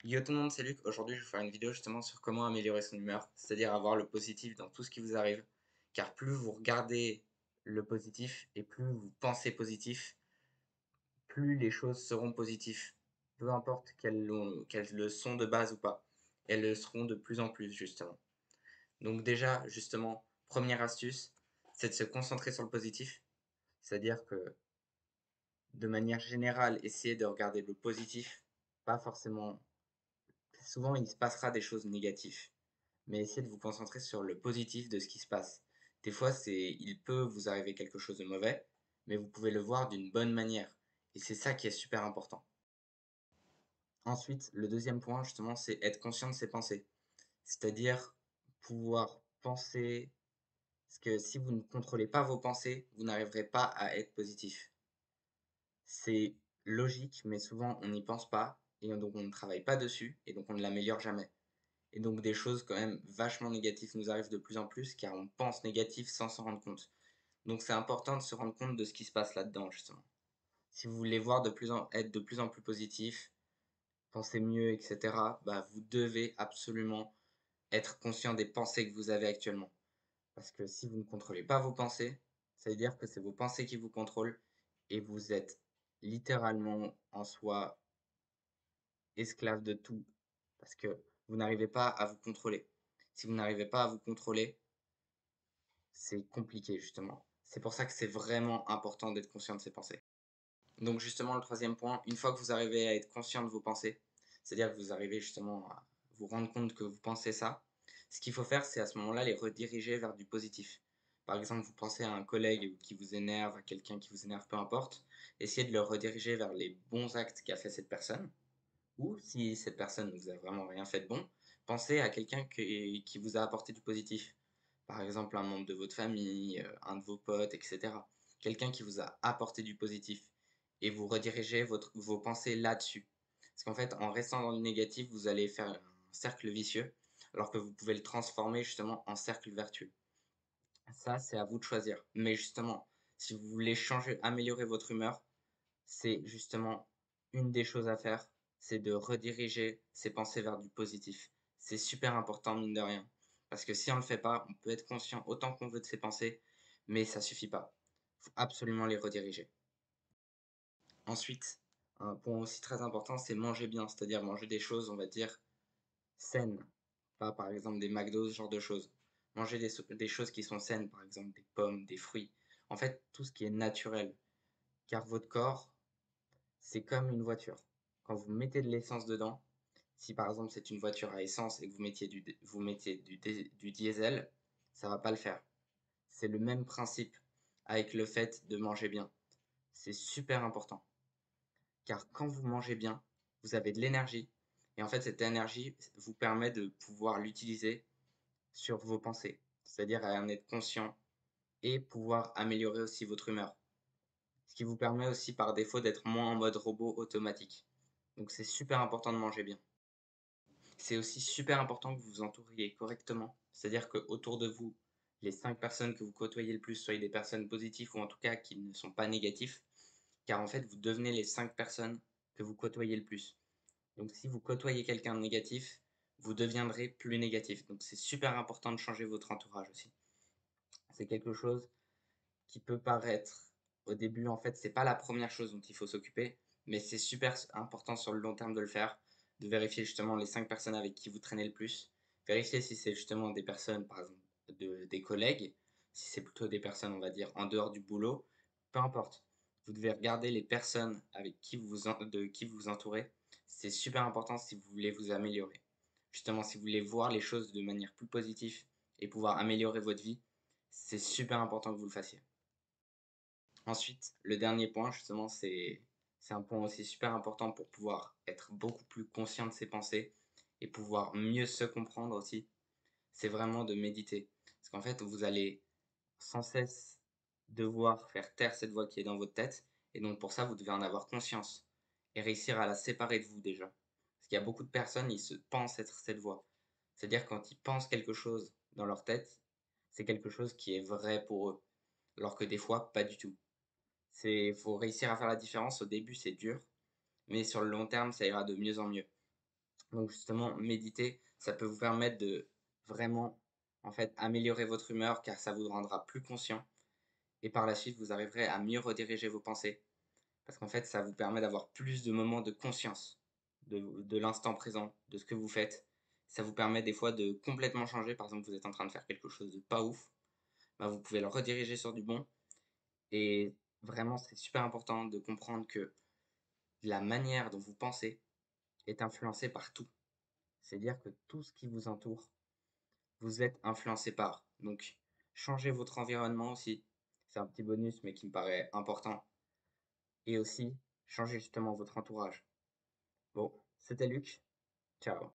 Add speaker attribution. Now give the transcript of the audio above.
Speaker 1: Yo tout le monde, c'est Luc. Aujourd'hui, je vais faire une vidéo justement sur comment améliorer son humeur, c'est-à-dire avoir le positif dans tout ce qui vous arrive. Car plus vous regardez le positif et plus vous pensez positif, plus les choses seront positives. Peu importe qu'elles le sont de base ou pas. Elles le seront de plus en plus, justement. Donc déjà, justement, première astuce, c'est de se concentrer sur le positif. C'est-à-dire que, de manière générale, essayez de regarder le positif, pas forcément. Souvent, il se passera des choses négatives, mais essayez de vous concentrer sur le positif de ce qui se passe. Des fois, il peut vous arriver quelque chose de mauvais, mais vous pouvez le voir d'une bonne manière. Et c'est ça qui est super important. Ensuite, le deuxième point, justement, c'est être conscient de ses pensées. C'est-à-dire pouvoir penser, parce que si vous ne contrôlez pas vos pensées, vous n'arriverez pas à être positif. C'est logique, mais souvent on n'y pense pas, et donc on ne travaille pas dessus, et donc on ne l'améliore jamais. Et donc des choses quand même vachement négatives nous arrivent de plus en plus car on pense négatif sans s'en rendre compte. Donc c'est important de se rendre compte de ce qui se passe là-dedans justement. Si vous voulez voir être de plus en plus positif, penser mieux, etc., bah, vous devez absolument être conscient des pensées que vous avez actuellement. Parce que si vous ne contrôlez pas vos pensées, ça veut dire que c'est vos pensées qui vous contrôlent et vous êtes littéralement en soi esclave de tout parce que vous n'arrivez pas à vous contrôler. Si vous n'arrivez pas à vous contrôler, c'est compliqué justement. C'est pour ça que c'est vraiment important d'être conscient de ses pensées. Donc justement, le troisième point, une fois que vous arrivez à être conscient de vos pensées, c'est-à-dire que vous arrivez justement à vous rendre compte que vous pensez ça, ce qu'il faut faire, c'est à ce moment-là les rediriger vers du positif. Par exemple, vous pensez à un collègue qui vous énerve, à quelqu'un qui vous énerve, peu importe, essayez de le rediriger vers les bons actes qu'a fait cette personne. Ou si cette personne ne vous a vraiment rien fait de bon, pensez à quelqu'un qui vous a apporté du positif. Par exemple, un membre de votre famille, un de vos potes, etc. Quelqu'un qui vous a apporté du positif. Et vous redirigez vos pensées là-dessus. Parce qu'en fait, en restant dans le négatif, vous allez faire un cercle vicieux, alors que vous pouvez le transformer justement en cercle vertueux. Ça, c'est à vous de choisir. Mais justement, si vous voulez changer, améliorer votre humeur, c'est justement une des choses à faire, c'est de rediriger ses pensées vers du positif. C'est super important, mine de rien. Parce que si on ne le fait pas, on peut être conscient autant qu'on veut de ses pensées, mais ça suffit pas. Il faut absolument les rediriger. Ensuite, un point aussi très important, c'est manger bien, c'est-à-dire manger des choses, on va dire, saines. Pas par exemple des McDo, ce genre de choses. Manger des choses qui sont saines, par exemple des pommes, des fruits. En fait, tout ce qui est naturel. Car votre corps, c'est comme une voiture. Quand vous mettez de l'essence dedans, si par exemple c'est une voiture à essence et que vous mettiez du diesel, ça va pas le faire. C'est le même principe avec le fait de manger bien. C'est super important. Car quand vous mangez bien, vous avez de l'énergie. Et en fait, cette énergie vous permet de pouvoir l'utiliser sur vos pensées. C'est-à-dire à en être conscient et pouvoir améliorer aussi votre humeur. Ce qui vous permet aussi par défaut d'être moins en mode robot automatique. Donc c'est super important de manger bien. C'est aussi super important que vous vous entouriez correctement. C'est-à-dire qu'autour de vous, les 5 personnes que vous côtoyez le plus soient des personnes positives ou en tout cas qui ne sont pas négatifs. Car en fait, vous devenez les 5 personnes que vous côtoyez le plus. Donc si vous côtoyez quelqu'un de négatif, vous deviendrez plus négatif. Donc c'est super important de changer votre entourage aussi. C'est quelque chose qui peut paraître au début, en fait, c'est pas la première chose dont il faut s'occuper, mais c'est super important sur le long terme de le faire, de vérifier justement les 5 personnes avec qui vous traînez le plus. Vérifier si c'est justement des personnes, par exemple, des collègues, si c'est plutôt des personnes, on va dire, en dehors du boulot, peu importe. Vous devez regarder les personnes avec de qui vous entourez. C'est super important si vous voulez vous améliorer. Justement, si vous voulez voir les choses de manière plus positive et pouvoir améliorer votre vie, c'est super important que vous le fassiez. Ensuite, le dernier point, justement, c'est un point aussi super important pour pouvoir être beaucoup plus conscient de ses pensées et pouvoir mieux se comprendre aussi. C'est vraiment de méditer. Parce qu'en fait, vous allez sans cesse devoir faire taire cette voix qui est dans votre tête. Et donc, pour ça, vous devez en avoir conscience et réussir à la séparer de vous déjà. Parce qu'il y a beaucoup de personnes, ils se pensent être cette voix. C'est-à-dire quand ils pensent quelque chose dans leur tête, c'est quelque chose qui est vrai pour eux. Alors que des fois, pas du tout. Faut réussir à faire la différence. Au début, c'est dur, mais sur le long terme, ça ira de mieux en mieux. Donc justement, méditer, ça peut vous permettre de vraiment, en fait, améliorer votre humeur car ça vous rendra plus conscient et par la suite, vous arriverez à mieux rediriger vos pensées parce qu'en fait, ça vous permet d'avoir plus de moments de conscience de l'instant présent, de ce que vous faites. Ça vous permet des fois de complètement changer. Par exemple, vous êtes en train de faire quelque chose de pas ouf, bah, vous pouvez le rediriger sur du bon et vraiment, c'est super important de comprendre que la manière dont vous pensez est influencée par tout. C'est-à-dire que tout ce qui vous entoure, vous êtes influencé par. Donc, changez votre environnement aussi. C'est un petit bonus, mais qui me paraît important. Et aussi, changez justement votre entourage. Bon, c'était Luc. Ciao.